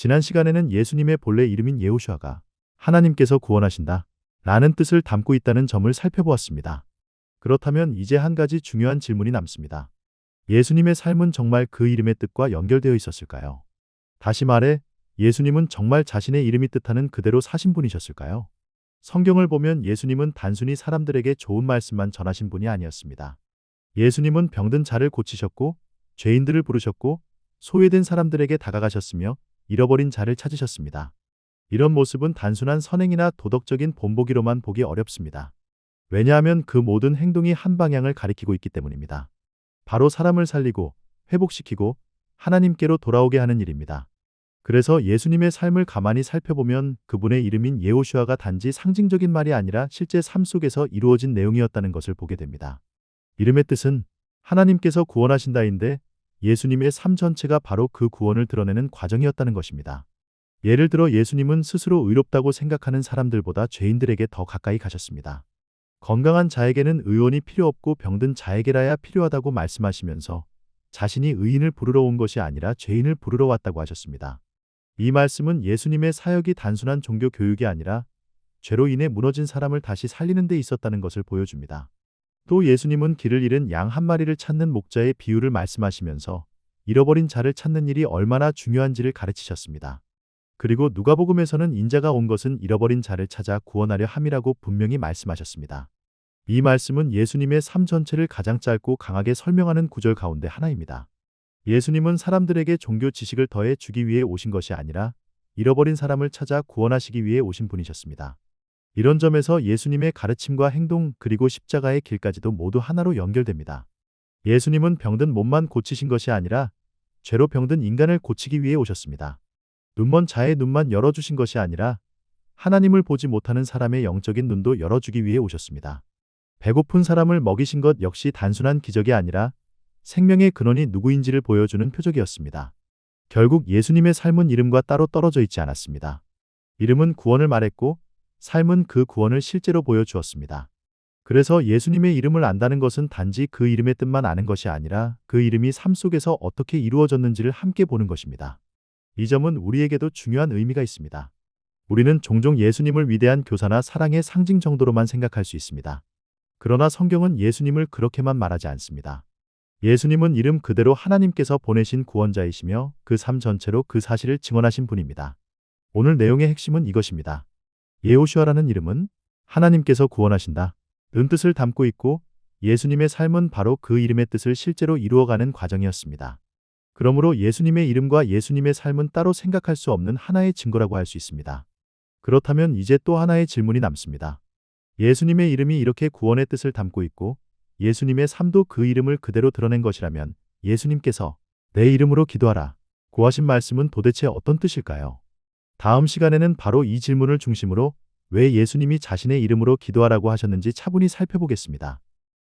지난 시간에는 예수님의 본래 이름인 여호슈아가 하나님께서 구원하신다 라는 뜻을 담고 있다는 점을 살펴보았습니다. 그렇다면 이제 한 가지 중요한 질문이 남습니다. 예수님의 삶은 정말 그 이름의 뜻과 연결되어 있었을까요? 다시 말해, 예수님은 정말 자신의 이름이 뜻하는 그대로 사신 분이셨을까요? 성경을 보면 예수님은 단순히 사람들에게 좋은 말씀만 전하신 분이 아니었습니다. 예수님은 병든 자를 고치셨고, 죄인들을 부르셨고, 소외된 사람들에게 다가가셨으며, 잃어버린 자를 찾으셨습니다. 이런 모습은 단순한 선행이나 도덕적인 본보기로만 보기 어렵습니다. 왜냐하면 그 모든 행동이 한 방향을 가리키고 있기 때문입니다. 바로 사람을 살리고, 회복시키고, 하나님께로 돌아오게 하는 일입니다. 그래서 예수님의 삶을 가만히 살펴보면 그분의 이름인 여호슈아가 단지 상징적인 말이 아니라 실제 삶 속에서 이루어진 내용이었다는 것을 보게 됩니다. 이름의 뜻은 하나님께서 구원하신다인데 예수님의 삶 전체가 바로 그 구원을 드러내는 과정이었다는 것입니다. 예를 들어 예수님은 스스로 의롭다고 생각하는 사람들보다 죄인들에게 더 가까이 가셨습니다. 건강한 자에게는 의원이 필요 없고 병든 자에게라야 필요하다고 말씀하시면서 자신이 의인을 부르러 온 것이 아니라 죄인을 부르러 왔다고 하셨습니다. 이 말씀은 예수님의 사역이 단순한 종교 교육이 아니라 죄로 인해 무너진 사람을 다시 살리는 데 있었다는 것을 보여줍니다. 또 예수님은 길을 잃은 양 한 마리를 찾는 목자의 비유를 말씀하시면서 잃어버린 자를 찾는 일이 얼마나 중요한지를 가르치셨습니다. 그리고 누가복음에서는 인자가 온 것은 잃어버린 자를 찾아 구원하려 함이라고 분명히 말씀하셨습니다. 이 말씀은 예수님의 삶 전체를 가장 짧고 강하게 설명하는 구절 가운데 하나입니다. 예수님은 사람들에게 종교 지식을 더해 주기 위해 오신 것이 아니라 잃어버린 사람을 찾아 구원하시기 위해 오신 분이셨습니다. 이런 점에서 예수님의 가르침과 행동 그리고 십자가의 길까지도 모두 하나로 연결됩니다. 예수님은 병든 몸만 고치신 것이 아니라 죄로 병든 인간을 고치기 위해 오셨습니다. 눈먼 자의 눈만 열어주신 것이 아니라 하나님을 보지 못하는 사람의 영적인 눈도 열어주기 위해 오셨습니다. 배고픈 사람을 먹이신 것 역시 단순한 기적이 아니라 생명의 근원이 누구인지를 보여주는 표적이었습니다. 결국 예수님의 삶은 이름과 따로 떨어져 있지 않았습니다. 이름은 구원을 말했고 삶은 그 구원을 실제로 보여주었습니다. 그래서 예수님의 이름을 안다는 것은 단지 그 이름의 뜻만 아는 것이 아니라 그 이름이 삶 속에서 어떻게 이루어졌는지를 함께 보는 것입니다. 이 점은 우리에게도 중요한 의미가 있습니다. 우리는 종종 예수님을 위대한 교사나 사랑의 상징 정도로만 생각할 수 있습니다. 그러나 성경은 예수님을 그렇게만 말하지 않습니다. 예수님은 이름 그대로 하나님께서 보내신 구원자이시며 그 삶 전체로 그 사실을 증언하신 분입니다. 오늘 내용의 핵심은 이것입니다. 여호슈아라는 이름은 하나님께서 구원하신다 은 뜻을 담고 있고 예수님의 삶은 바로 그 이름의 뜻을 실제로 이루어가는 과정이었습니다. 그러므로 예수님의 이름과 예수님의 삶은 따로 생각할 수 없는 하나의 증거라고 할 수 있습니다. 그렇다면 이제 또 하나의 질문이 남습니다. 예수님의 이름이 이렇게 구원의 뜻을 담고 있고 예수님의 삶도 그 이름을 그대로 드러낸 것이라면 예수님께서 내 이름으로 기도하라 고 하신 말씀은 도대체 어떤 뜻일까요? 다음 시간에는 바로 이 질문을 중심으로 왜 예수님이 자신의 이름으로 기도하라고 하셨는지 차분히 살펴보겠습니다.